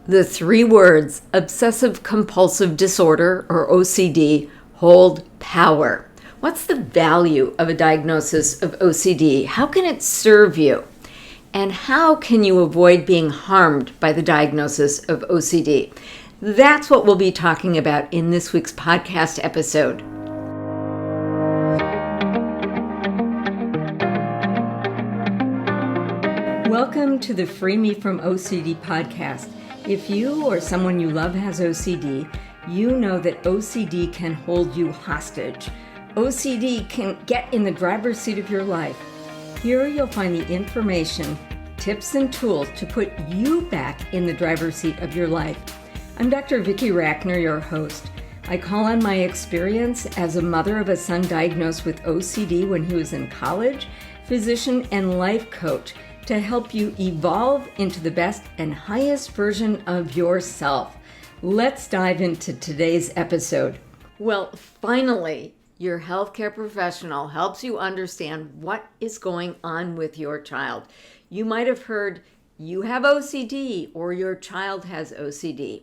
The three words obsessive compulsive disorder, or OCD, hold power. What's the value of a diagnosis of OCD? How can it serve you? And how can you avoid being harmed by the diagnosis of OCD? That's what we'll be talking about in this week's podcast episode. Welcome to the Free Me from OCD podcast. If you or someone you love has OCD, you know that OCD can hold you hostage. OCD can get in the driver's seat of your life. Here you'll find the information, tips, and tools to put you back in the driver's seat of your life. I'm Dr. Vicki Rackner, your host. I call on my experience as a mother of a son diagnosed with OCD when he was in college, physician, and life coach to help you evolve into the best and highest version of yourself. Let's dive into today's episode. Well, finally, your healthcare professional helps you understand what is going on with your child. You might have heard you have OCD or your child has OCD.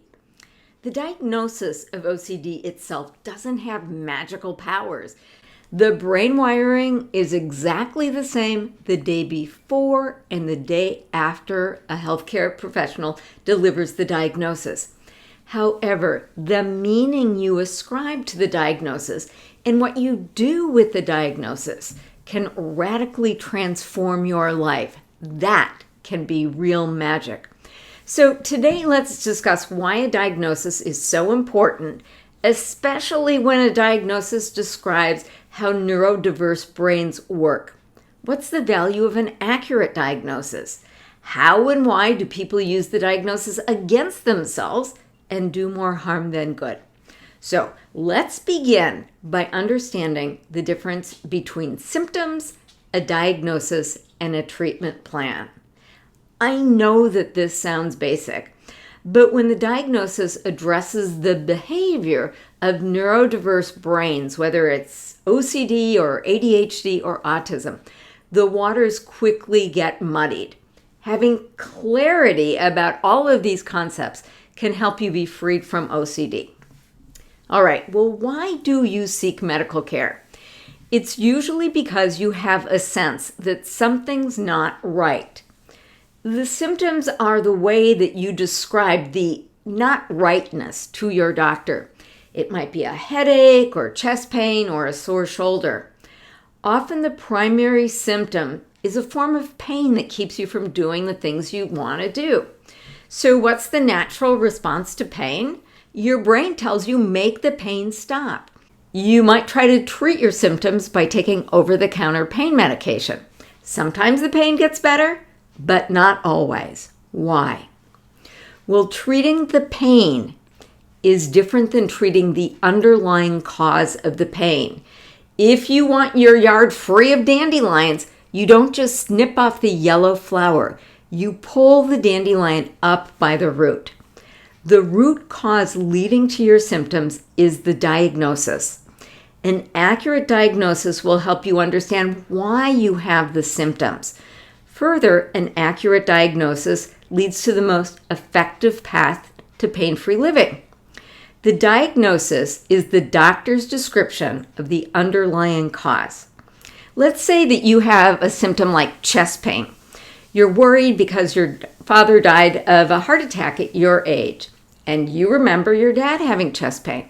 The diagnosis of OCD itself doesn't have magical powers. The brain wiring is exactly the same the day before and the day after a healthcare professional delivers the diagnosis. However, the meaning you ascribe to the diagnosis and what you do with the diagnosis can radically transform your life. That can be real magic. So today, let's discuss why a diagnosis is so important, especially when a diagnosis describes how neurodiverse brains work. What's the value of an accurate diagnosis? How and why do people use the diagnosis against themselves and do more harm than good? So let's begin by understanding the difference between symptoms, a diagnosis, and a treatment plan. I know that this sounds basic, but when the diagnosis addresses the behavior of neurodiverse brains, whether it's OCD or ADHD or autism, the waters quickly get muddied. Having clarity about all of these concepts can help you be freed from OCD. All right, well, why do you seek medical care? It's usually because you have a sense that something's not right. The symptoms are the way that you describe the not rightness to your doctor. It might be a headache or chest pain or a sore shoulder. Often the primary symptom is a form of pain that keeps you from doing the things you want to do. So what's the natural response to pain? Your brain tells you make the pain stop. You might try to treat your symptoms by taking over-the-counter pain medication. Sometimes the pain gets better, but not always. Why? Well, treating the pain is different than treating the underlying cause of the pain. If you want your yard free of dandelions, you don't just snip off the yellow flower. You pull the dandelion up by the root. The root cause leading to your symptoms is the diagnosis. An accurate diagnosis will help you understand why you have the symptoms. Further, an accurate diagnosis leads to the most effective path to pain-free living. The diagnosis is the doctor's description of the underlying cause. Let's say that you have a symptom like chest pain. You're worried because your father died of a heart attack at your age, and you remember your dad having chest pain.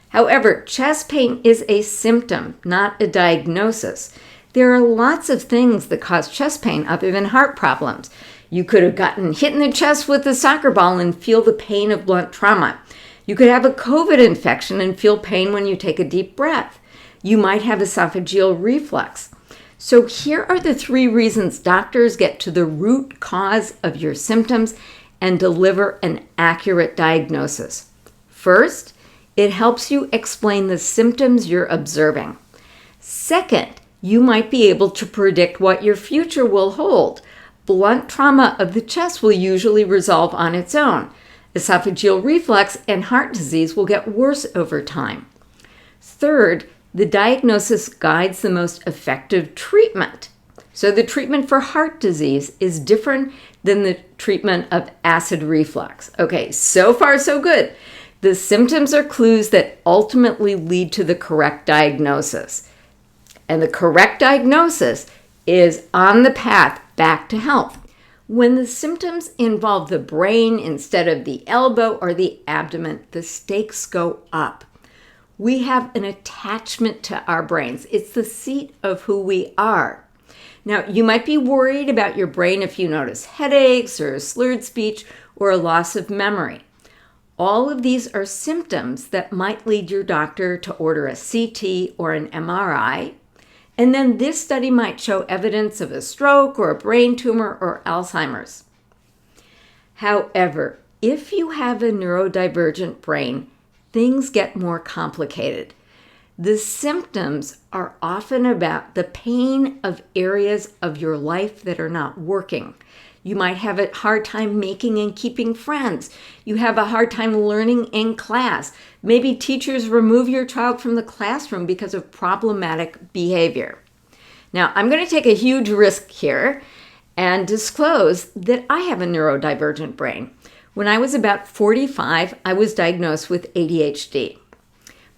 However, chest pain is a symptom, not a diagnosis. There are lots of things that cause chest pain other than heart problems. You could have gotten hit in the chest with a soccer ball and feel the pain of blunt trauma. You could have a COVID infection and feel pain when you take a deep breath. You might have esophageal reflux. So here are the three reasons doctors get to the root cause of your symptoms and deliver an accurate diagnosis. First, it helps you explain the symptoms you're observing. Second, you might be able to predict what your future will hold. Blunt trauma of the chest will usually resolve on its own. Esophageal reflux and heart disease will get worse over time. Third, the diagnosis guides the most effective treatment. So the treatment for heart disease is different than the treatment of acid reflux. Okay, so far so good. The symptoms are clues that ultimately lead to the correct diagnosis. And the correct diagnosis is on the path back to health. When the symptoms involve the brain instead of the elbow or the abdomen, the stakes go up. We have an attachment to our brains. It's the seat of who we are. Now, you might be worried about your brain if you notice headaches or slurred speech or a loss of memory. All of these are symptoms that might lead your doctor to order a CT or an MRI. And then this study might show evidence of a stroke or a brain tumor or Alzheimer's. However, if you have a neurodivergent brain, things get more complicated. The symptoms are often about the pain of areas of your life that are not working. You might have a hard time making and keeping friends. You have a hard time learning in class. Maybe teachers remove your child from the classroom because of problematic behavior. Now, I'm going to take a huge risk here and disclose that I have a neurodivergent brain. When I was about 45, I was diagnosed with ADHD.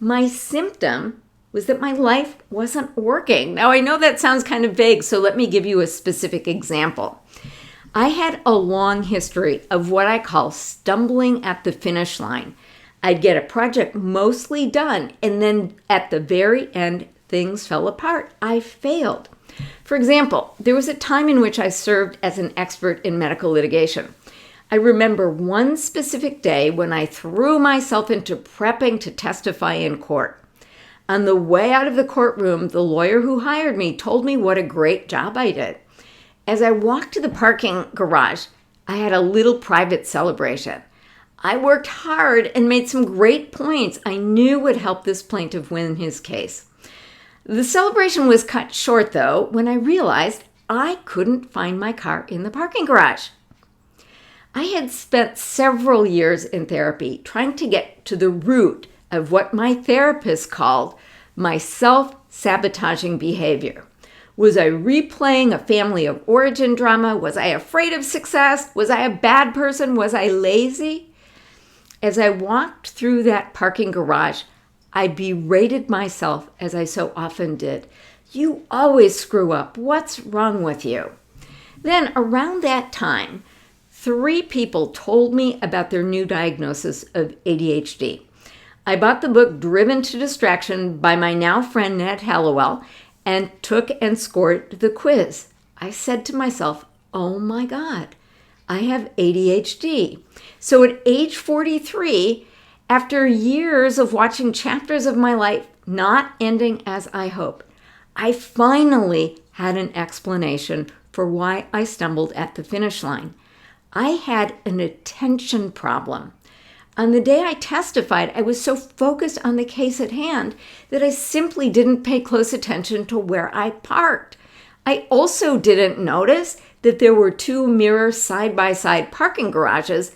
My symptom was that my life wasn't working. Now, I know that sounds kind of vague, so let me give you a specific example. I had a long history of what I call stumbling at the finish line. I'd get a project mostly done, and then at the very end, things fell apart. I failed. For example, there was a time in which I served as an expert in medical litigation. I remember one specific day when I threw myself into prepping to testify in court. On the way out of the courtroom, the lawyer who hired me told me what a great job I did. As I walked to the parking garage, I had a little private celebration. I worked hard and made some great points I knew would help this plaintiff win his case. The celebration was cut short, though, when I realized I couldn't find my car in the parking garage. I had spent several years in therapy trying to get to the root of what my therapist called my self-sabotaging behavior. Was I replaying a family of origin drama? Was I afraid of success? Was I a bad person? Was I lazy? As I walked through that parking garage, I berated myself as I so often did. You always screw up. What's wrong with you? Then around that time, 3 people told me about their new diagnosis of ADHD. I bought the book Driven to Distraction by my now friend Ned Hallowell and took and scored the quiz. I said to myself, oh my God, I have ADHD. So at age 43, after years of watching chapters of my life not ending as I hoped, I finally had an explanation for why I stumbled at the finish line. I had an attention problem. On the day I testified, I was so focused on the case at hand that I simply didn't pay close attention to where I parked. I also didn't notice that there were 2 mirror side-by-side parking garages,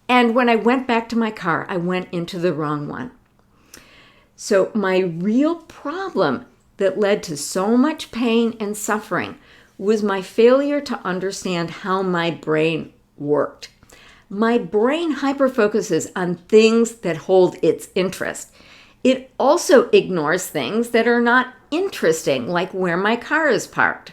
and when I went back to my car, I went into the wrong one. So my real problem that led to so much pain and suffering was my failure to understand how my brain worked. My brain hyperfocuses on things that hold its interest. It also ignores things that are not interesting, like where my car is parked.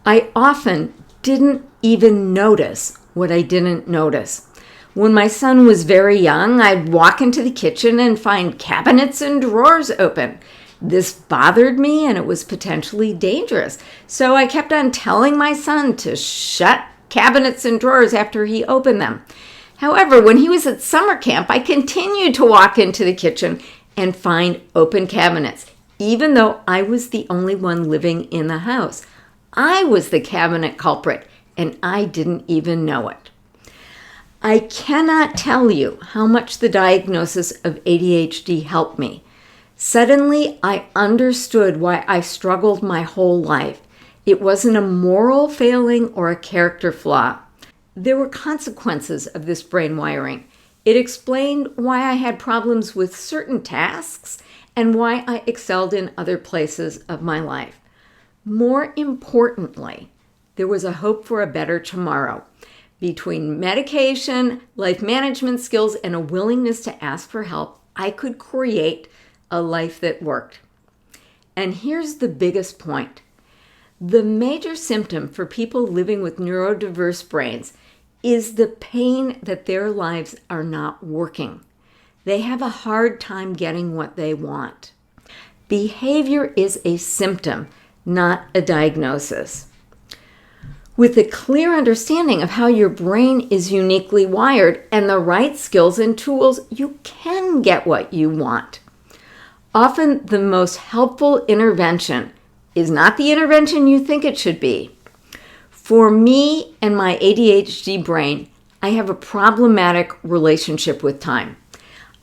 I often didn't even notice what I didn't notice. When my son was very young, I'd walk into the kitchen and find cabinets and drawers open. This bothered me and it was potentially dangerous. So I kept on telling my son to shut cabinets and drawers after he opened them. However, when he was at summer camp, I continued to walk into the kitchen and find open cabinets, even though I was the only one living in the house. I was the cabinet culprit, and I didn't even know it. I cannot tell you how much the diagnosis of ADHD helped me. Suddenly, I understood why I struggled my whole life. It wasn't a moral failing or a character flaw. There were consequences of this brain wiring. It explained why I had problems with certain tasks and why I excelled in other places of my life. More importantly, there was a hope for a better tomorrow. Between medication, life management skills, and a willingness to ask for help, I could create a life that worked. And here's the biggest point. The major symptom for people living with neurodiverse brains is the pain that their lives are not working. They have a hard time getting what they want. Behavior is a symptom, not a diagnosis. With a clear understanding of how your brain is uniquely wired and the right skills and tools, you can get what you want. Often the most helpful intervention is not the intervention you think it should be. For me and my ADHD brain, I have a problematic relationship with time.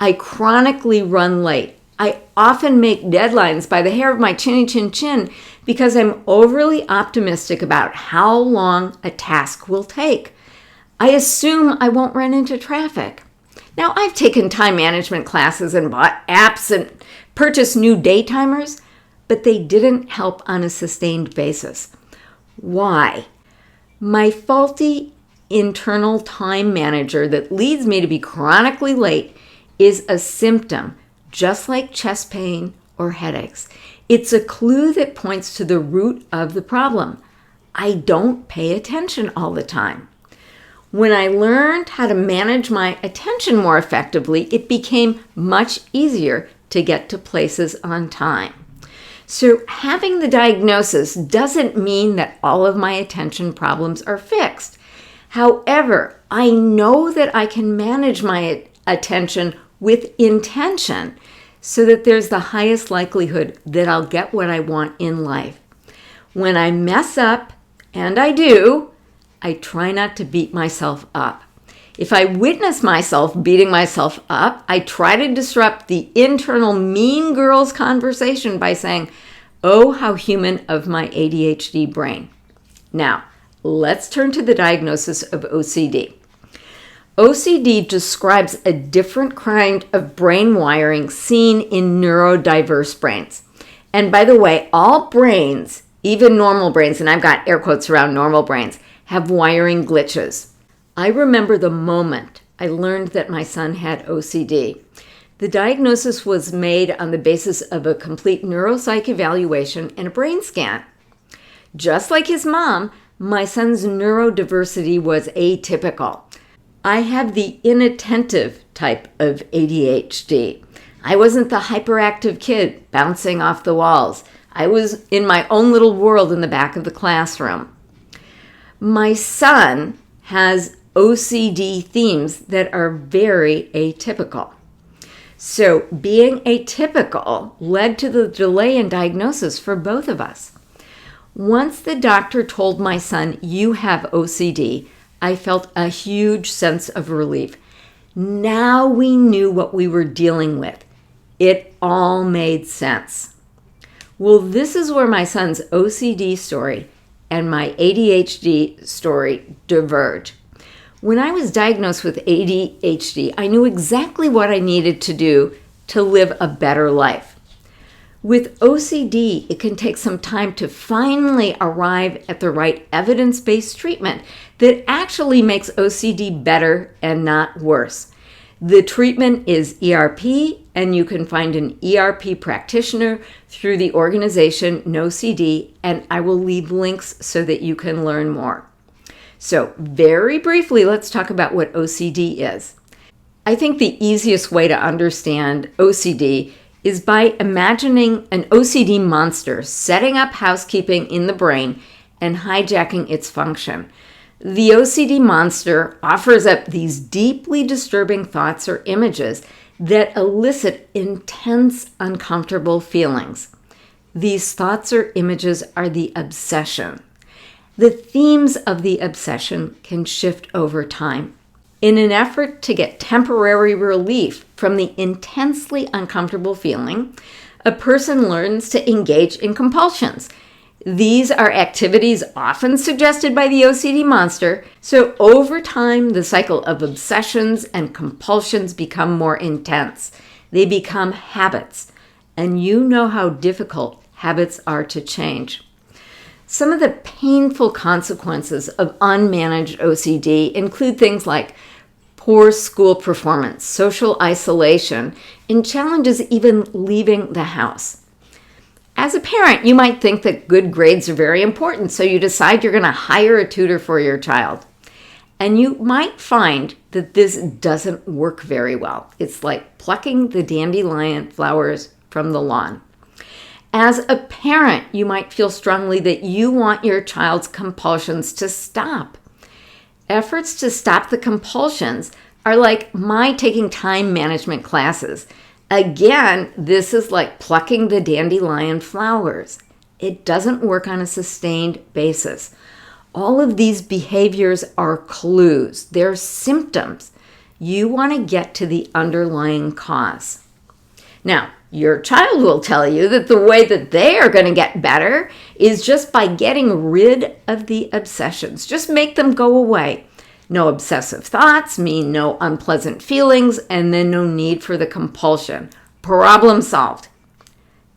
I chronically run late. I often make deadlines by the hair of my chinny chin chin because I'm overly optimistic about how long a task will take. I assume I won't run into traffic. Now, I've taken time management classes and bought apps and purchased new day timers, but they didn't help on a sustained basis. Why? My faulty internal time manager that leads me to be chronically late is a symptom, just like chest pain or headaches. It's a clue that points to the root of the problem. I don't pay attention all the time. When I learned how to manage my attention more effectively, it became much easier to get to places on time. So having the diagnosis doesn't mean that all of my attention problems are fixed. However, I know that I can manage my attention with intention so that there's the highest likelihood that I'll get what I want in life. When I mess up, and I do, I try not to beat myself up. If I witness myself beating myself up, I try to disrupt the internal mean girls conversation by saying, "Oh, how human of my ADHD brain." Now, let's turn to the diagnosis of OCD. OCD describes a different kind of brain wiring seen in neurodiverse brains. And by the way, all brains, even normal brains, and I've got air quotes around normal brains, have wiring glitches. I remember the moment I learned that my son had OCD. The diagnosis was made on the basis of a complete neuropsych evaluation and a brain scan. Just like his mom, my son's neurodiversity was atypical. I have the inattentive type of ADHD. I wasn't the hyperactive kid bouncing off the walls. I was in my own little world in the back of the classroom. My son has OCD themes that are very atypical. So being atypical led to the delay in diagnosis for both of us. Once the doctor told my son, "You have OCD," I felt a huge sense of relief. Now we knew what we were dealing with. It all made sense. Well, this is where my son's OCD story and my ADHD story diverge. When I was diagnosed with ADHD, I knew exactly what I needed to do to live a better life. With OCD, it can take some time to finally arrive at the right evidence-based treatment that actually makes OCD better and not worse. The treatment is ERP, and you can find an ERP practitioner through the organization NoCD, and I will leave links so that you can learn more. So very briefly, let's talk about what OCD is. I think the easiest way to understand OCD is by imagining an OCD monster setting up housekeeping in the brain and hijacking its function. The OCD monster offers up these deeply disturbing thoughts or images that elicit intense, uncomfortable feelings. These thoughts or images are the obsession. The themes of the obsession can shift over time. In an effort to get temporary relief from the intensely uncomfortable feeling, a person learns to engage in compulsions. These are activities often suggested by the OCD monster, so over time the cycle of obsessions and compulsions become more intense. They become habits, and you know how difficult habits are to change. Some of the painful consequences of unmanaged OCD include things like poor school performance, social isolation, and challenges even leaving the house. As a parent, you might think that good grades are very important, so you decide you're going to hire a tutor for your child. And you might find that this doesn't work very well. It's like plucking the dandelion flowers from the lawn. As a parent, you might feel strongly that you want your child's compulsions to stop. Efforts to stop the compulsions are like my taking time management classes. Again, this is like plucking the dandelion flowers. It doesn't work on a sustained basis. All of these behaviors are clues. They're symptoms. You want to get to the underlying cause. Now, your child will tell you that the way that they are going to get better is just by getting rid of the obsessions. Just make them go away. No obsessive thoughts mean no unpleasant feelings, and then no need for the compulsion. Problem solved.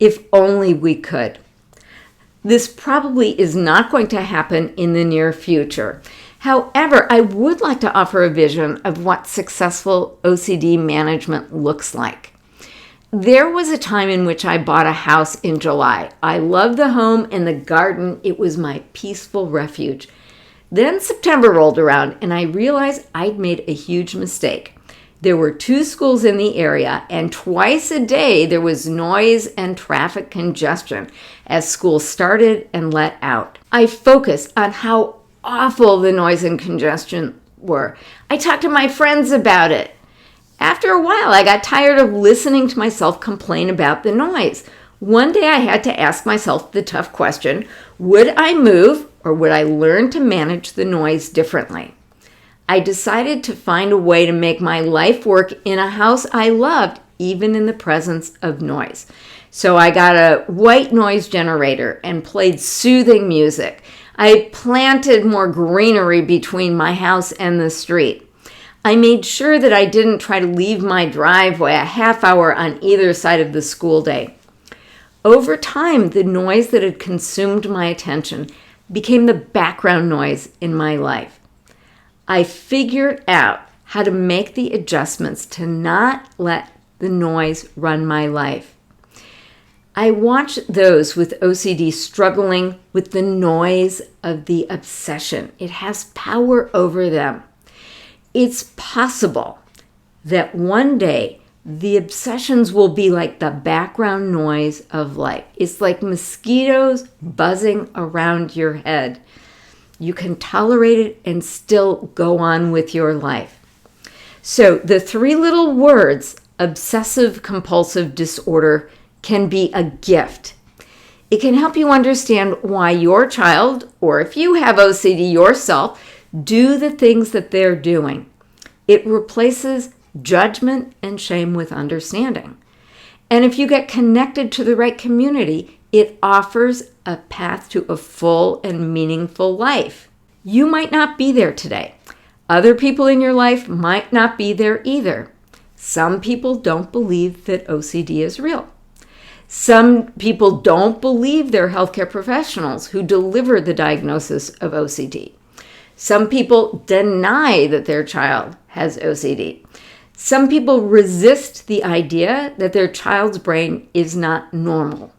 If only we could. This probably is not going to happen in the near future. However, I would like to offer a vision of what successful OCD management looks like. There was a time in which I bought a house in July. I loved the home and the garden. It was my peaceful refuge. Then September rolled around and I realized I'd made a huge mistake. There were 2 schools in the area, and twice a day there was noise and traffic congestion as schools started and let out. I focused on how awful the noise and congestion were. I talked to my friends about it. After a while, I got tired of listening to myself complain about the noise. One day I had to ask myself the tough question, would I move or would I learn to manage the noise differently? I decided to find a way to make my life work in a house I loved, even in the presence of noise. So I got a white noise generator and played soothing music. I planted more greenery between my house and the street. I made sure that I didn't try to leave my driveway a half hour on either side of the school day. Over time, the noise that had consumed my attention became the background noise in my life. I figured out how to make the adjustments to not let the noise run my life. I watch those with OCD struggling with the noise of the obsession. It has power over them. It's possible that one day the obsessions will be like the background noise of life. It's like mosquitoes buzzing around your head. You can tolerate it and still go on with your life. So the 3 little words, obsessive compulsive disorder, can be a gift. It can help you understand why your child, or if you have OCD yourself, do the things that they're doing. It replaces judgment and shame with understanding. And if you get connected to the right community, it offers a path to a full and meaningful life. You might not be there today. Other people in your life might not be there either. Some people don't believe that OCD is real. Some people don't believe they're healthcare professionals who deliver the diagnosis of OCD. Some people deny that their child has OCD. Some people resist the idea that their child's brain is not normal.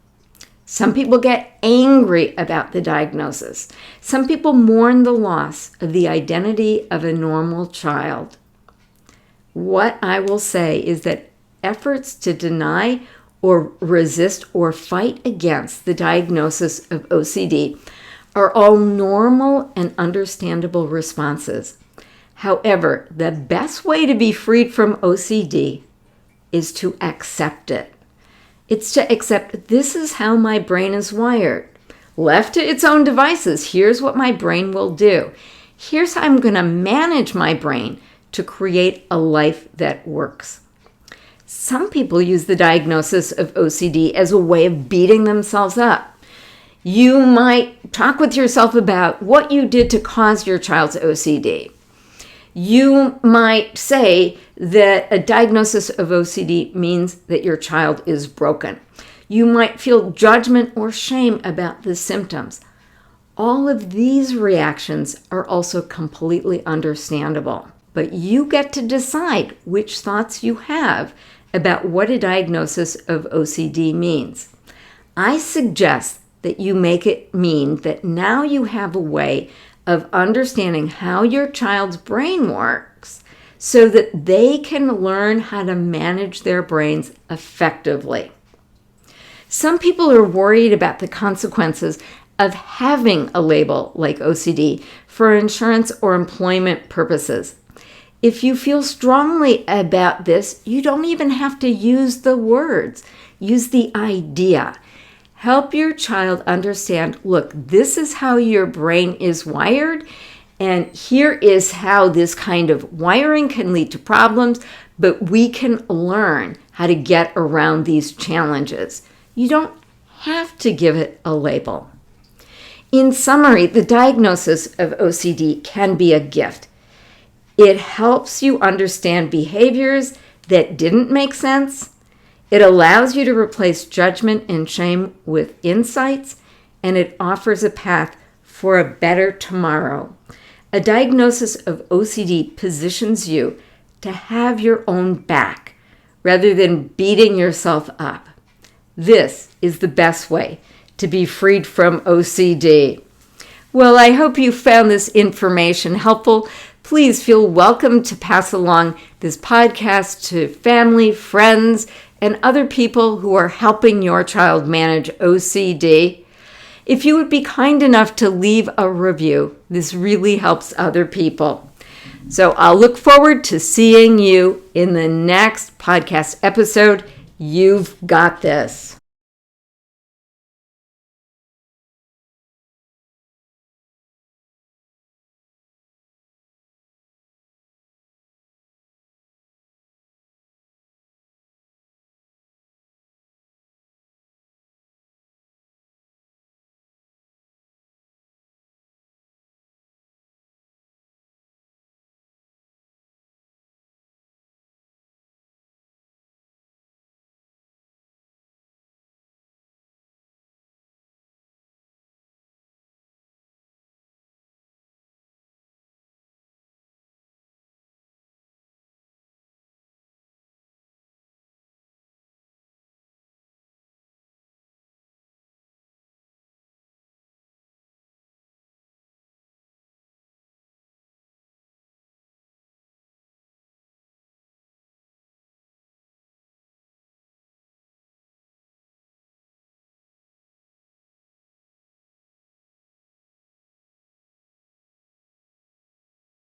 Some people get angry about the diagnosis. Some people mourn the loss of the identity of a normal child. What I will say is that efforts to deny or resist or fight against the diagnosis of OCD are all normal and understandable responses. However, the best way to be freed from OCD is to accept it. It's to accept this is how my brain is wired. Left to its own devices, here's what my brain will do. Here's how I'm going to manage my brain to create a life that works. Some people use the diagnosis of OCD as a way of beating themselves up. You might talk with yourself about what you did to cause your child's OCD. You might say that a diagnosis of OCD means that your child is broken. You might feel judgment or shame about the symptoms. All of these reactions are also completely understandable, but you get to decide which thoughts you have about what a diagnosis of OCD means. I suggest that you make it mean that now you have a way of understanding how your child's brain works so that they can learn how to manage their brains effectively. Some people are worried about the consequences of having a label like OCD for insurance or employment purposes. If you feel strongly about this, you don't even have to use the words. Use the idea. Help your child understand, look, this is how your brain is wired, and here is how this kind of wiring can lead to problems, but we can learn how to get around these challenges. You don't have to give it a label. In summary, the diagnosis of OCD can be a gift. It helps you understand behaviors that didn't make sense. It allows you to replace judgment and shame with insights, and it offers a path for a better tomorrow. A diagnosis of OCD positions you to have your own back rather than beating yourself up. This is the best way to be freed from OCD. Well, I hope you found this information helpful. Please feel welcome to pass along this podcast to family, friends, and other people who are helping your child manage OCD. If you would be kind enough to leave a review, this really helps other people. So I'll look forward to seeing you in the next podcast episode. You've got this.